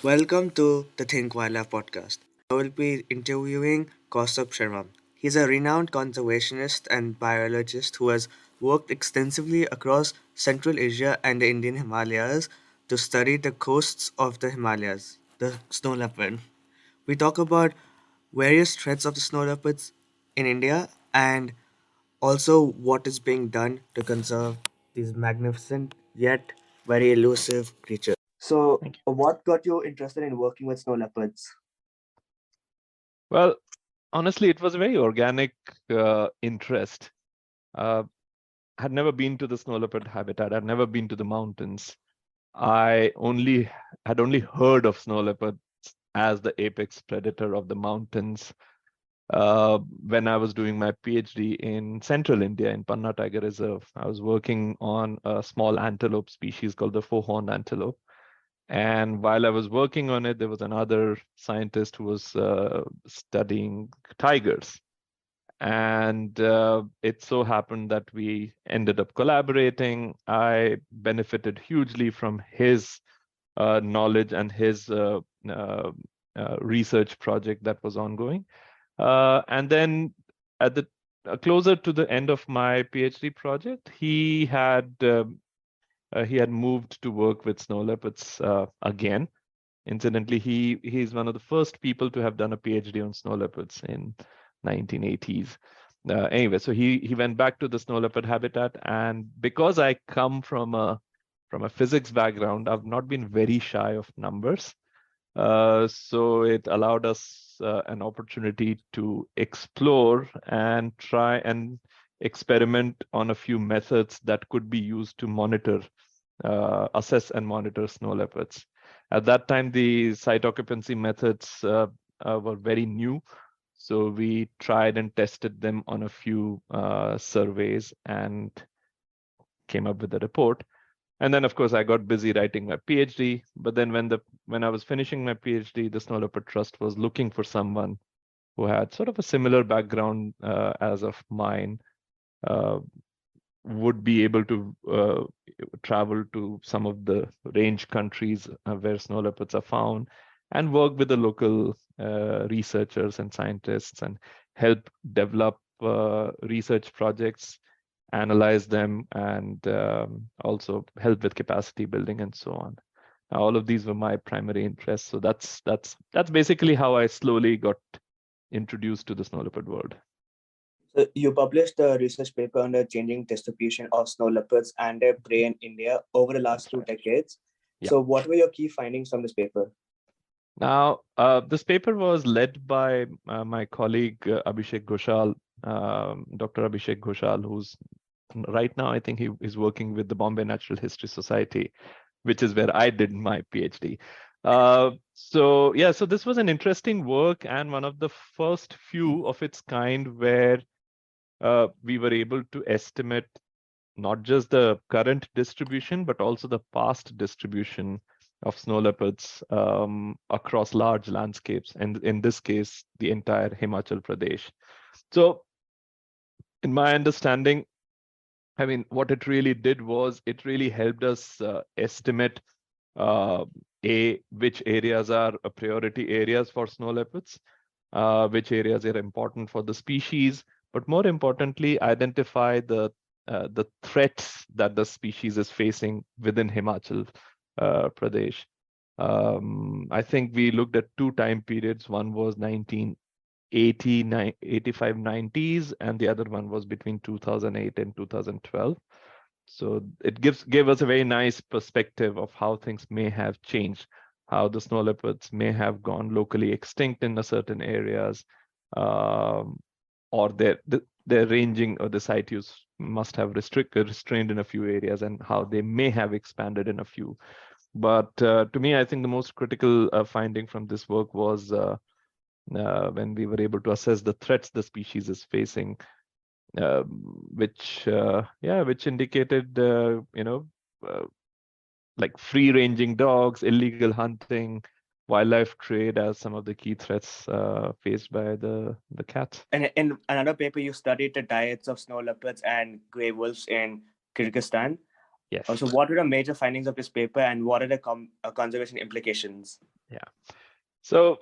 Welcome to the Think Wildlife podcast. I will be interviewing Koustubh Sharma. He's a renowned conservationist and biologist who has worked extensively across Central Asia and the Indian Himalayas to study the coasts of the Himalayas, the snow leopard. We talk about various threats of the snow leopards in India and also what is being done to conserve these magnificent yet very elusive creatures. So, Thank you. what got you interested in working with snow leopards? Well, honestly, it was a very organic interest. Uh, had never been to the snow leopard habitat. I'd never been to the mountains. I only had only heard of snow leopards as the apex predator of the mountains when I was doing my PhD in central India in Panna Tiger Reserve. I was working on a small antelope species called the four-horned antelope. And while I was working on it, there was another scientist who was studying tigers. And it so happened that we ended up collaborating. I benefited hugely from his knowledge and his research project that was ongoing. And then at the closer to the end of my PhD project, he had moved to work with snow leopards again. Incidentally, he's one of the first people to have done a PhD on snow leopards in 1980s. Anyway, so he went back to the snow leopard habitat, and because I come from a physics background, I've not been very shy of numbers. So it allowed us an opportunity to explore and try and experiment on a few methods that could be used to assess and monitor snow leopards. At that time, the site occupancy methods were very new. So we tried and tested them on a few surveys and came up with a report. And then, of course, I got busy writing my PhD. But then when I was finishing my PhD, the Snow Leopard Trust was looking for someone who had sort of a similar background as of mine, uh, would be able to travel to some of the range countries where snow leopards are found and work with the local researchers and scientists and help develop research projects, analyze them, and also help with capacity building and so on. Now, all of these were my primary interests. So that's basically how I slowly got introduced to the snow leopard world. So you published a research paper on the changing distribution of snow leopards and their prey in India over the last That's two right. decades. Yeah. So what were your key findings from this paper? Now, this paper was led by my colleague Abhishek Ghoshal, Dr. Abhishek Ghoshal, who's right now, I think he is working with the Bombay Natural History Society, which is where I did my PhD. So this was an interesting work and one of the first few of its kind where we were able to estimate not just the current distribution, but also the past distribution of snow leopards across large landscapes, and in this case, the entire Himachal Pradesh. So, in my understanding, I mean, what it really did was it really helped us estimate uh, which areas are priority areas for snow leopards, which areas are important for the species, but more importantly, identify the threats that the species is facing within Himachal Pradesh. I think we looked at two time periods. One was 1980, 85, 90s, and the other one was between 2008 and 2012. So it gave us a very nice perspective of how things may have changed, how the snow leopards may have gone locally extinct in a certain areas, um, or their ranging or the site use must have restrained in a few areas, and how they may have expanded in a few. But to me, I think the most critical finding from this work was when we were able to assess the threats the species is facing, which indicated uh, like free ranging dogs, illegal hunting, wildlife trade as some of the key threats faced by the cats. And in another paper, you studied the diets of snow leopards and gray wolves in Kyrgyzstan. Yes. So what were the major findings of this paper and what are the conservation implications? Yeah. So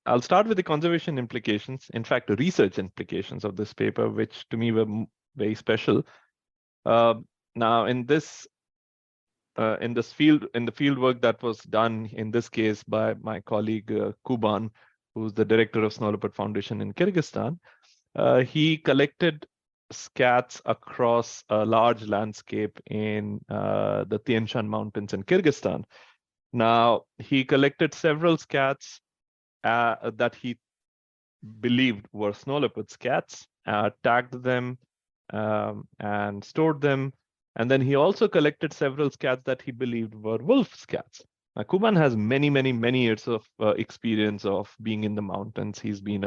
I'll start with the conservation implications, in fact, the research implications of this paper, which to me were very special. Uh, Now, in the field work that was done in this case by my colleague Kuban, who's the director of Snow Leopard Foundation in Kyrgyzstan, he collected scats across a large landscape in the Tian Shan Mountains in Kyrgyzstan. Now, he collected several scats that he believed were snow leopard scats, tagged them, and stored them. And then he also collected several scats that he believed were wolf scats. Now, Kuban has many, many, many years of experience of being in the mountains. He's been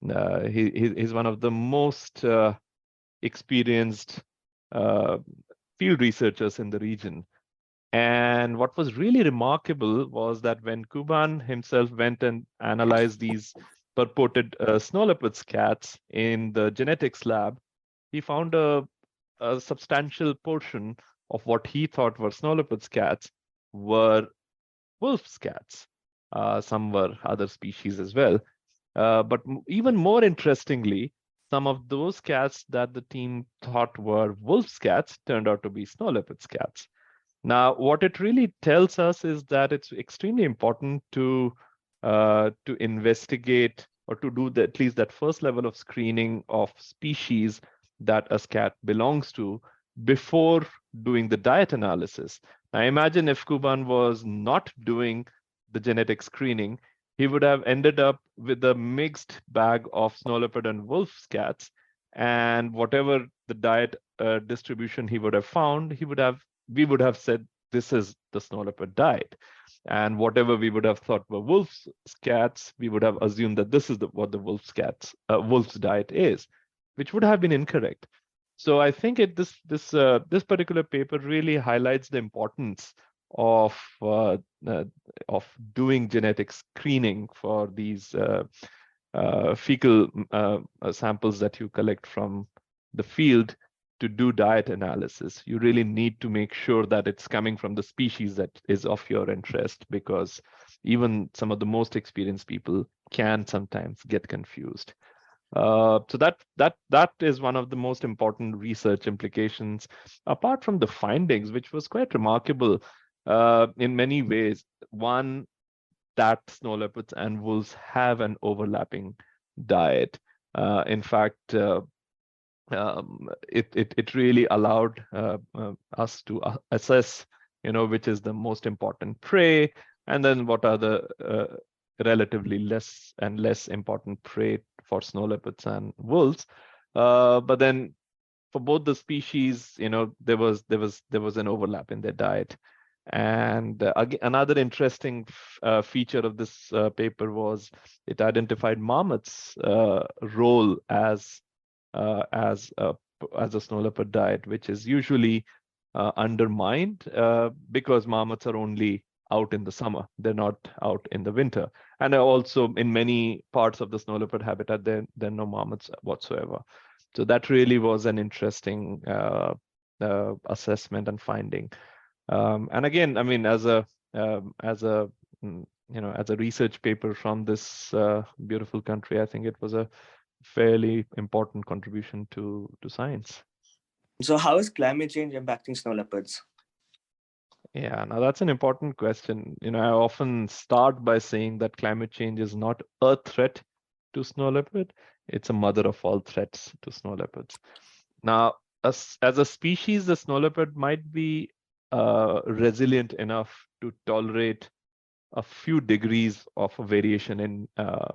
he's one of the most experienced uh, field researchers in the region. And what was really remarkable was that when Kuban himself went and analyzed these purported snow leopard scats in the genetics lab, he found a substantial portion of what he thought were snow leopard scats were wolf scats. Some were other species as well. But even more interestingly, some of those cats that the team thought were wolf scats turned out to be snow leopard scats. Now, what it really tells us is that it's extremely important to investigate or to do at least that first level of screening of species that a scat belongs to before doing the diet analysis. Now, imagine if Kuban was not doing the genetic screening, he would have ended up with a mixed bag of snow leopard and wolf scats, and whatever the diet distribution he would have found, we would have said this is the snow leopard diet. And whatever we would have thought were wolves' cats, we would have assumed that this is what the wolf's diet is, which would have been incorrect. So I think this particular paper really highlights the importance of uh, uh, of doing genetic screening for these fecal samples that you collect from the field to do diet analysis. You really need to make sure that it's coming from the species that is of your interest, because even some of the most experienced people can sometimes get confused. So that is one of the most important research implications, apart from the findings, which was quite remarkable in many ways. One, that snow leopards and wolves have an overlapping diet. In fact, it really allowed us to assess, which is the most important prey, and then what are the relatively less and less important prey for snow leopards and wolves. But then for both the species, there was an overlap in their diet. And again, another interesting feature of this paper was it identified marmots' role as uh, as a as a snow leopard diet, which is usually undermined because marmots are only out in the summer; they're not out in the winter. And also, in many parts of the snow leopard habitat, there are no marmots whatsoever. So that really was an interesting assessment and finding. And again, I mean, as a research paper from this beautiful country, I think it was a fairly important contribution to science. So, how is climate change impacting snow leopards? Yeah, now that's an important question. I often start by saying that climate change is not a threat to snow leopard, it's a mother of all threats to snow leopards. Now, as a species, the snow leopard might be resilient enough to tolerate a few degrees of a variation in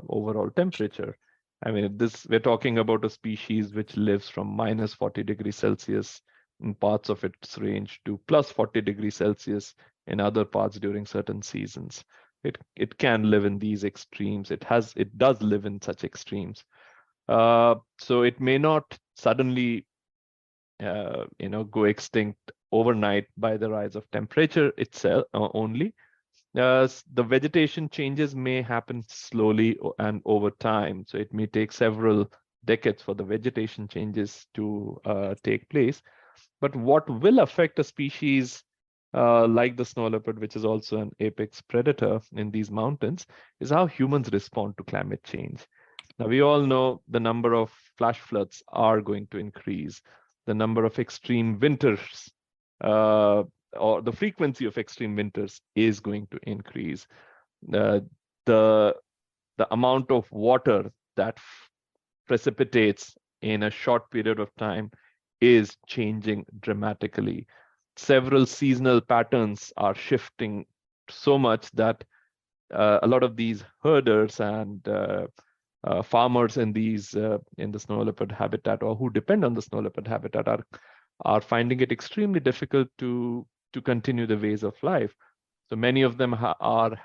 overall temperature. I mean, we're talking about a species which lives from minus 40 degrees Celsius in parts of its range to plus 40 degrees Celsius in other parts during certain seasons. It can live in these extremes. It does live in such extremes. So it may not suddenly go extinct overnight by the rise of temperature itself only. The vegetation changes may happen slowly and over time. So it may take several decades for the vegetation changes to take place. But what will affect a species like the snow leopard, which is also an apex predator in these mountains, is how humans respond to climate change. Now, we all know the number of flash floods are going to increase, the number of extreme winters, uh, or the frequency of extreme winters is going to increase. Uh, the the amount of water that precipitates in a short period of time is changing dramatically. Several seasonal patterns are shifting so much that a lot of these herders and farmers in these in the snow leopard habitat, or who depend on the snow leopard habitat, are finding it extremely difficult to continue the ways of life. So many of them are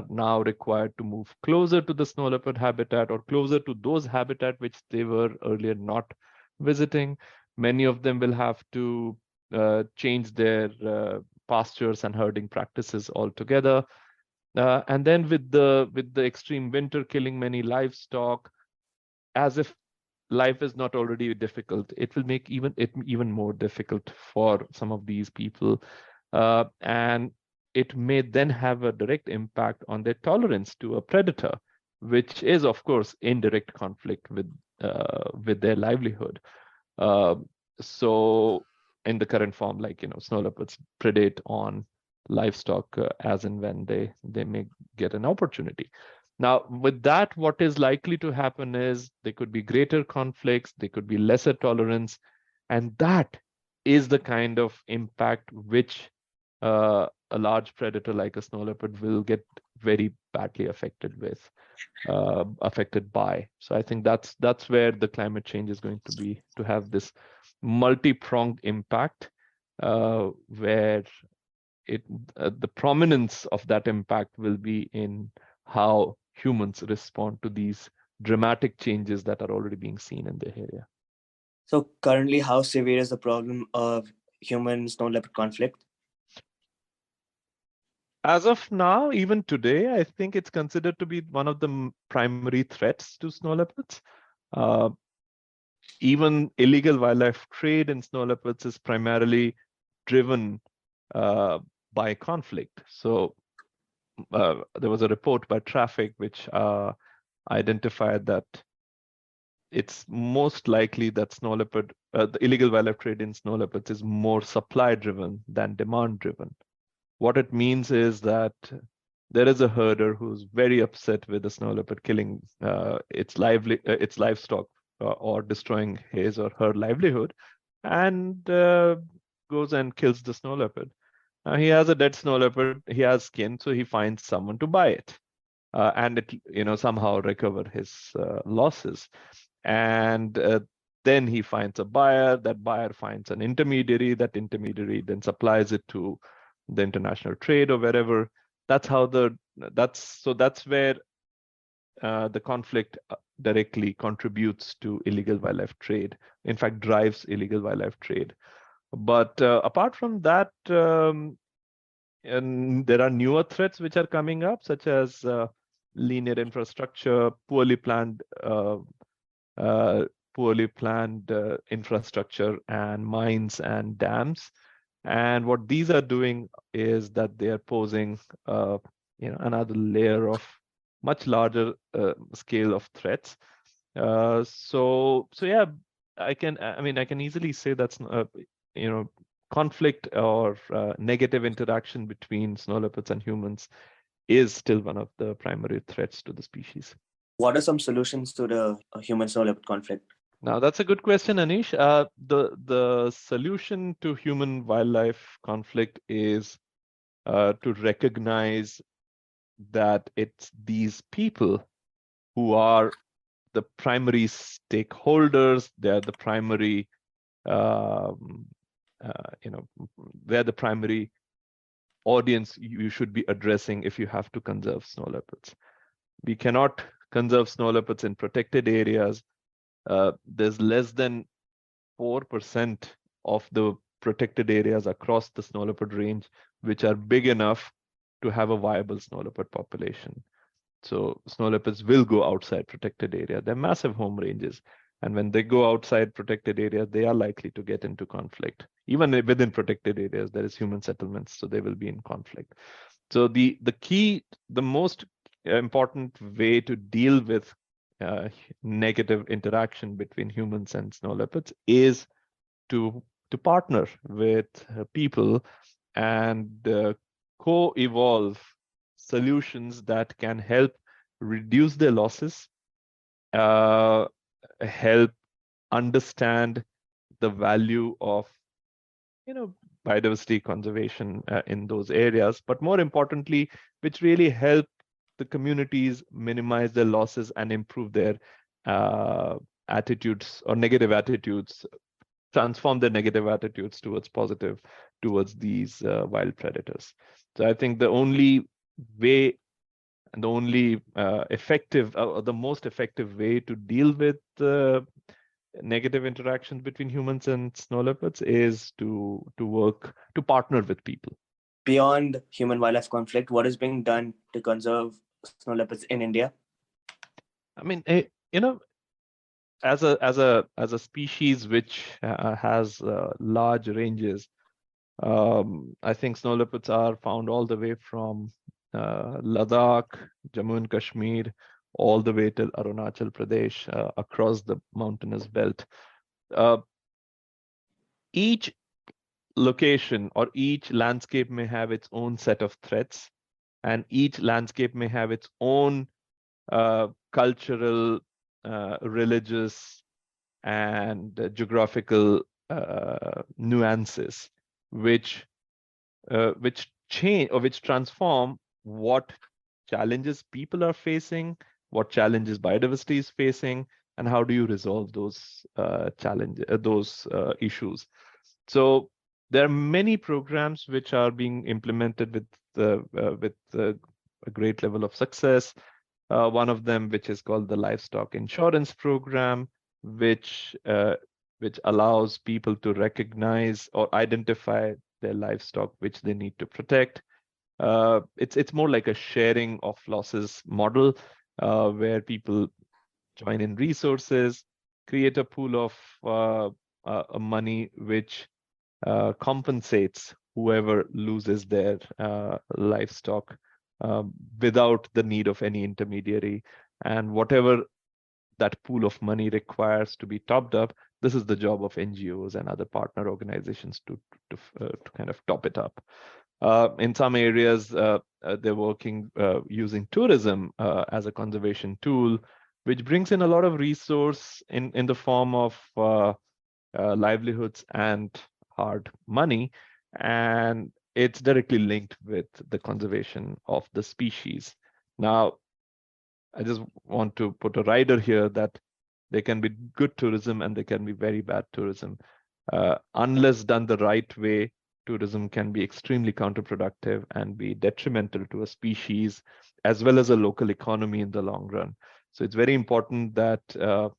now required to move closer to the snow leopard habitat, or closer to those habitat which they were earlier not visiting. Many of them will have to change their pastures and herding practices altogether. And then with the extreme winter killing many livestock, as if life is not already difficult, it will make even more difficult for some of these people, and it may then have a direct impact on their tolerance to a predator, which is of course in direct conflict with their livelihood. Uh, so in the current form, like snow leopards predate on livestock as and when they may get an opportunity. Now, with that, what is likely to happen is there could be greater conflicts, there could be lesser tolerance, and that is the kind of impact which a large predator like a snow leopard will get very badly affected by. So I think that's where the climate change is going to be, to have this multi-pronged impact, where it the prominence of that impact will be in how humans respond to these dramatic changes that are already being seen in the area. So currently, how severe is the problem of human snow leopard conflict? As of now, even today, I think it's considered to be one of the primary threats to snow leopards. Uh, Even illegal wildlife trade in snow leopards is primarily driven uh, by conflict. So there was a report by Traffic which identified that it's most likely that the illegal wildlife trade in snow leopards is more supply driven than demand driven. What it means is that there is a herder who's very upset with the snow leopard killing its livestock, or destroying his or her livelihood, and goes and kills the snow leopard. He has a dead snow leopard. He has skin, so he finds someone to buy it, and it somehow recover his losses. And then he finds a buyer. That buyer finds an intermediary. That intermediary then supplies it to the international trade or wherever. That's where the conflict directly contributes to illegal wildlife trade. In fact, drives illegal wildlife trade. But apart from that, and there are newer threats which are coming up, such as linear infrastructure, uh, poorly planned infrastructure, and mines and dams. And what these are doing is that they are posing, another layer of much larger scale of threats. So yeah, I can easily say that's conflict or negative interaction between snow leopards and humans is still one of the primary threats to the species. What are some solutions to the human snow leopard conflict? Now, that's a good question, Anish. The solution to human wildlife conflict is to recognize that it's these people who are the primary stakeholders. They're the primary, um, they're the primary audience you should be addressing if you have to conserve snow leopards. We cannot conserve snow leopards in protected areas. There's less than 4% of the protected areas across the snow leopard range which are big enough to have a viable snow leopard population. So snow leopards will go outside protected area. They're massive home ranges. And when they go outside protected areas, they are likely to get into conflict. Even within protected areas, there is human settlements, so they will be in conflict. So the most important way to deal with negative interaction between humans and snow leopards is to partner with people and co-evolve solutions that can help reduce their losses, help understand the value of biodiversity conservation in those areas, but more importantly, which really help the communities minimize their losses and improve their attitudes or negative attitudes, transform their negative attitudes towards positive, towards these wild predators. So I think the only way and the only effective, the most effective way to deal with negative interactions between humans and snow leopards is to partner with people. Beyond human wildlife conflict, what is being done to conserve snow leopards in India? I mean, as a species which has large ranges, I think snow leopards are found all the way from Ladakh, Jammu and Kashmir, all the way to Arunachal Pradesh, across the mountainous belt. Each location or each landscape may have its own set of threats, and each landscape may have its own cultural, religious, and geographical nuances, which change or which transform what challenges people are facing, what challenges biodiversity is facing, and how do you resolve those issues. So there are many programs which are being implemented with a great level of success. One of them, which is called the Livestock Insurance Program, which allows people to recognize or identify their livestock which they need to protect. It's more like a sharing of losses model, where people join in resources, create a pool of money which compensates whoever loses their livestock without the need of any intermediary. And whatever that pool of money requires to be topped up, this is the job of NGOs and other partner organizations to kind of top it up. In some areas, they're working using tourism as a conservation tool, which brings in a lot of resource in the form of livelihoods and hard money, and it's directly linked with the conservation of the species. Now, I just want to put a rider here that there can be good tourism and there can be very bad tourism. Unless done the right way, tourism can be extremely counterproductive and be detrimental to a species as well as a local economy in the long run. So it's very important that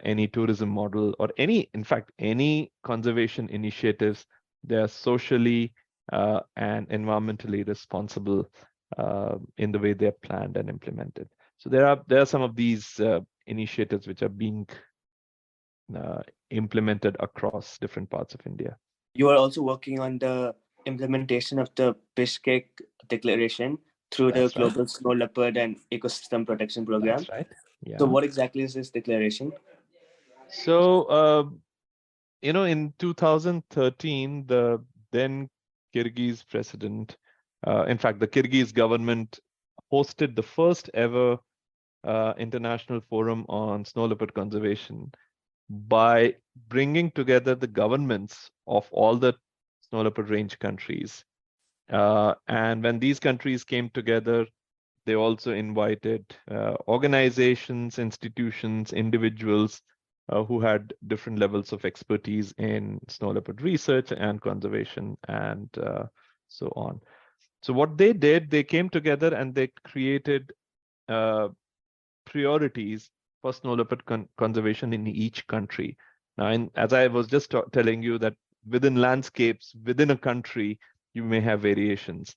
any tourism model or in fact, any conservation initiatives, they are socially and environmentally responsible in the way they're planned and implemented. So there are some of these initiatives which are being implemented across different parts of India. You are also working on the implementation of the Bishkek Declaration through the That's right. Global Snow Leopard and Ecosystem Protection Program. That's right. Yeah. So what exactly is this declaration? So, in 2013, the then Kyrgyz president, in fact, the Kyrgyz government hosted the first ever international forum on snow leopard conservation by bringing together the governments of all the snow leopard range countries. And when these countries came together, they also invited organizations, institutions, individuals who had different levels of expertise in snow leopard research and conservation and so on. So what they did, they came together and they created priorities for snow leopard conservation in each country. Now, as I was just telling you that within landscapes, within a country, you may have variations.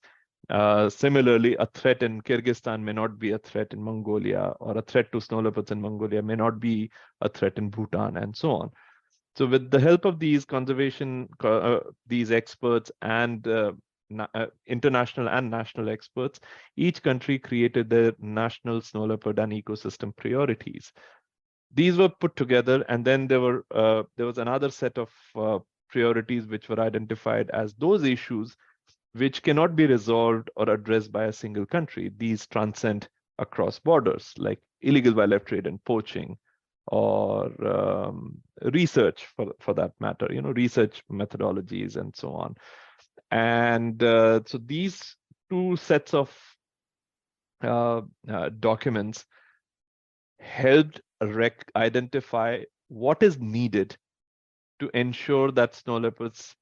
Similarly, a threat in Kyrgyzstan may not be a threat in Mongolia, or a threat to snow leopards in Mongolia may not be a threat in Bhutan, and so on. So with the help of these these experts and international and national experts, each country created their national snow leopard and ecosystem priorities. These were put together, and then there was another set of priorities which were identified as those issues which cannot be resolved or addressed by a single country. These transcend across borders, like illegal wildlife trade and poaching, or research for that matter, research methodologies and so on. And so these two sets of documents helped identify what is needed to ensure that snow leopards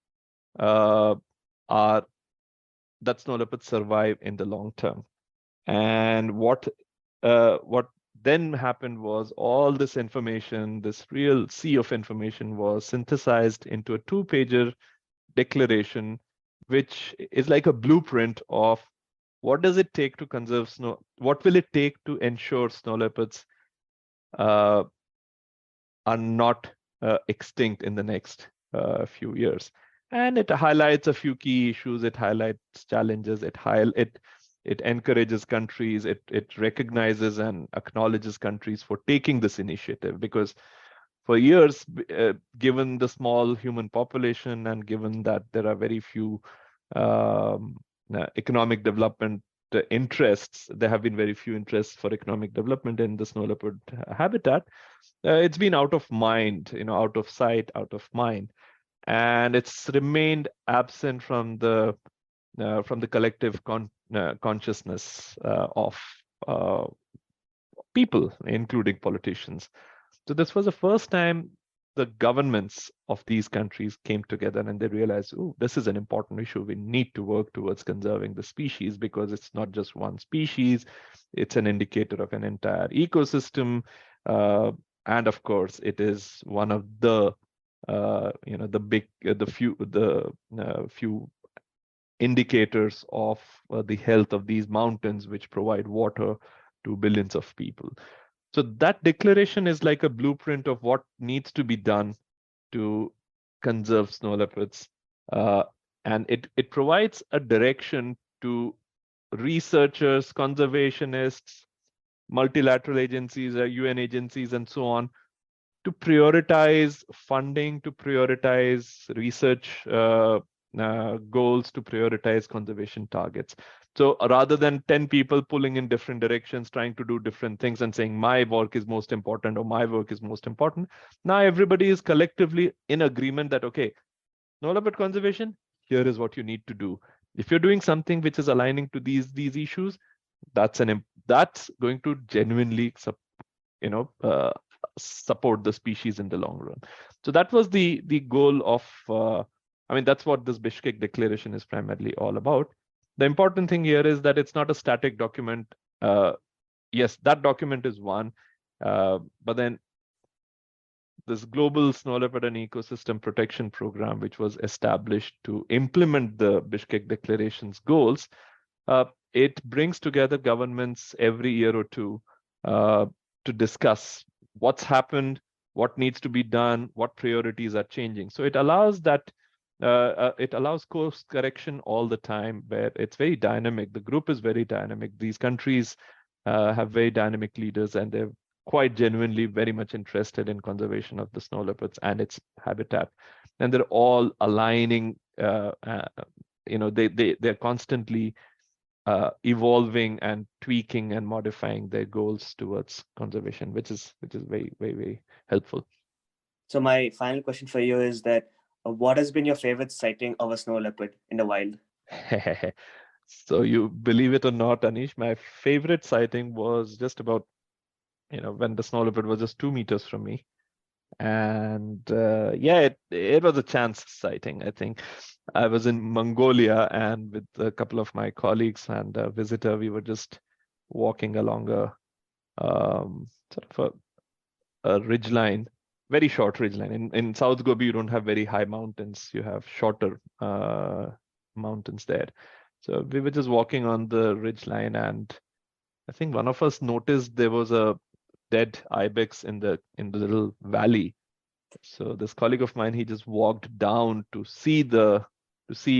survive in the long term. And what then happened was all this information, this real sea of information, was synthesized into a 2-pager declaration, which is like a blueprint of what does it take to conserve snow, what will it take to ensure snow leopards are not extinct in the next few years. And it highlights a few key issues, it highlights challenges, it encourages countries, it recognizes and acknowledges countries for taking this initiative, because for years, given the small human population and given that there are very few economic development interests, there have been very few interests for economic development in the snow leopard habitat. It's been out of mind, out of sight, out of mind, and it's remained absent from the collective consciousness of people, including politicians. So this was the first time the governments of these countries came together and they realized, oh, this is an important issue. We need to work towards conserving the species, because it's not just one species, it's an indicator of an entire ecosystem. And of course, it is one of the few indicators of the health of these mountains, which provide water to billions of people. So that declaration is like a blueprint of what needs to be done to conserve snow leopards. And it provides a direction to researchers, conservationists, multilateral agencies, UN agencies, and so on, to prioritize funding, to prioritize research goals, to prioritize conservation targets. So rather than 10 people pulling in different directions, trying to do different things and saying my work is most important or my work is most important, now everybody is collectively in agreement that, okay, snow leopard conservation, here is what you need to do. If you're doing something which is aligning to these issues, that's going to genuinely support the species in the long run. So that was the goal of that's what this Bishkek Declaration is primarily all about. The important thing here is that it's not a static document. Yes, that document is one, but then this global snow leopard and ecosystem protection program, which was established to implement the Bishkek Declaration's goals, it brings together governments every year or two to discuss what's happened, what needs to be done, what priorities are changing. So it allows course correction all the time, where it's very dynamic. The group is very dynamic. These countries have very dynamic leaders, and they're quite genuinely very much interested in conservation of the snow leopards and its habitat. And they're all aligning, they're constantly evolving and tweaking and modifying their goals towards conservation, which is very, very, very helpful. So my final question for you is that what has been your favorite sighting of a snow leopard in the wild? So you believe it or not, Anish, my favorite sighting was just about, when the snow leopard was just 2 meters from me. And it was a chance sighting. I think I was in Mongolia, and with a couple of my colleagues and a visitor, we were just walking along a sort of a ridgeline, very short ridgeline. In South Gobi, you don't have very high mountains; you have shorter mountains there. So we were just walking on the ridge line, and I think one of us noticed there was a dead ibex in the little valley. So this colleague of mine, he just walked down to see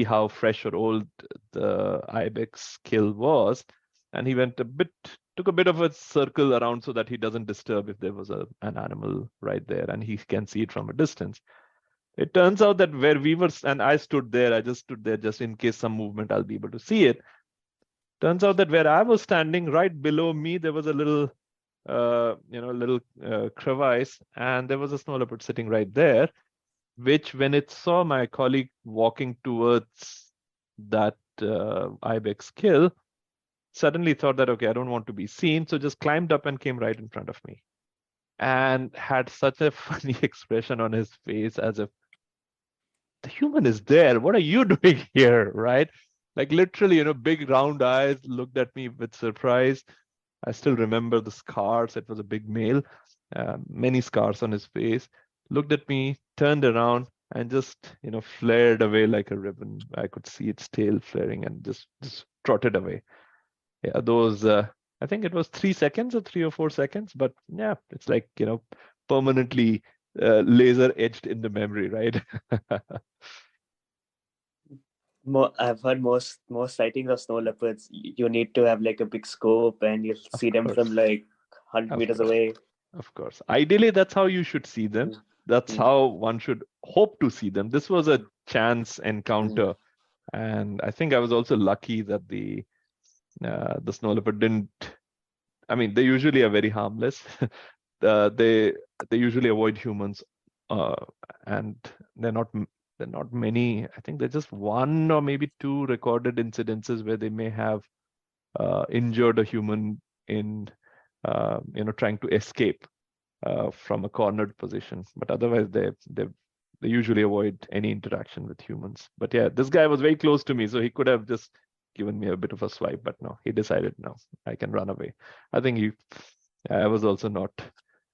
how fresh or old the ibex kill was, and he went a bit took a bit of a circle around so that he doesn't disturb if there was an animal right there, and he can see it from a distance. It turns out that where we were, and I stood there, I just stood there just in case some movement, I'll be able to see it. Turns out that where I was standing, right below me, there was a little little crevice, and there was a snow leopard sitting right there, which when it saw my colleague walking towards that ibex kill, suddenly thought that, okay, I don't want to be seen, so just climbed up and came right in front of me and had such a funny expression on his face as if the human is there. What are you doing here? Right? Like literally, big round eyes, looked at me with surprise. I still remember the scars. It was a big male, many scars on his face. Looked at me, turned around, and just flared away like a ribbon. I could see its tail flaring and just trotted away. Yeah, those. I think it was 3 seconds or 3 or 4 seconds, but yeah, it's like permanently laser etched in the memory, right? I've heard most sightings of snow leopards, you need to have like a big scope and you'll Of see them from course, like 100 of meters course, away. of course. Ideally, that's how you should see them. Mm, That's mm, how one should hope to see them. This was a chance mm, encounter, and I think I was also lucky that the snow leopard didn't. I mean, they usually are very harmless. uh, they they usually avoid humans, uh, and they're not they're not many. I think there's just one or maybe two recorded incidences where they may have injured a human in trying to escape from a cornered position. But otherwise, they usually avoid any interaction with humans. But yeah, this guy was very close to me, so he could have just given me a bit of a swipe. But no, he decided no, I can run away. I think I was also not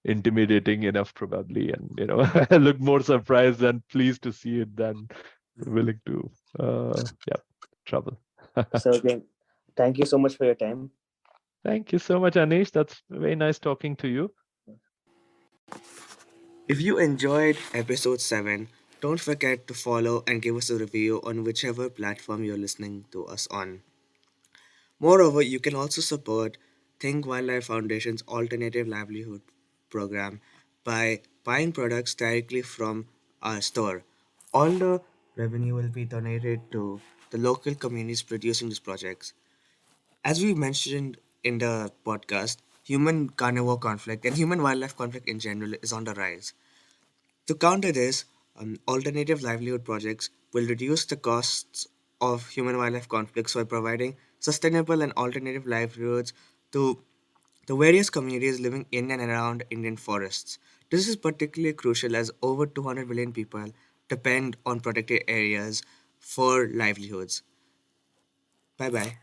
intimidating enough probably, and I looked more surprised and pleased to see it than mm. willing to yeah, trouble. So again, thank you so much for your time. Thank you so much, Anish. That's very nice talking to you. If you enjoyed episode 7, don't forget to follow and give us a review on whichever platform you're listening to us on. Moreover, you can also support Think Wildlife Foundation's Alternative Livelihood program by buying products directly from our store. All the revenue will be donated to the local communities producing these projects. As we mentioned in the podcast, human carnivore conflict and human wildlife conflict in general is on the rise. To counter this, alternative livelihood projects will reduce the costs of human wildlife conflicts by providing sustainable and alternative livelihoods to the various communities living in and around Indian forests. This is particularly crucial as over 200 million people depend on protected areas for livelihoods. Bye bye.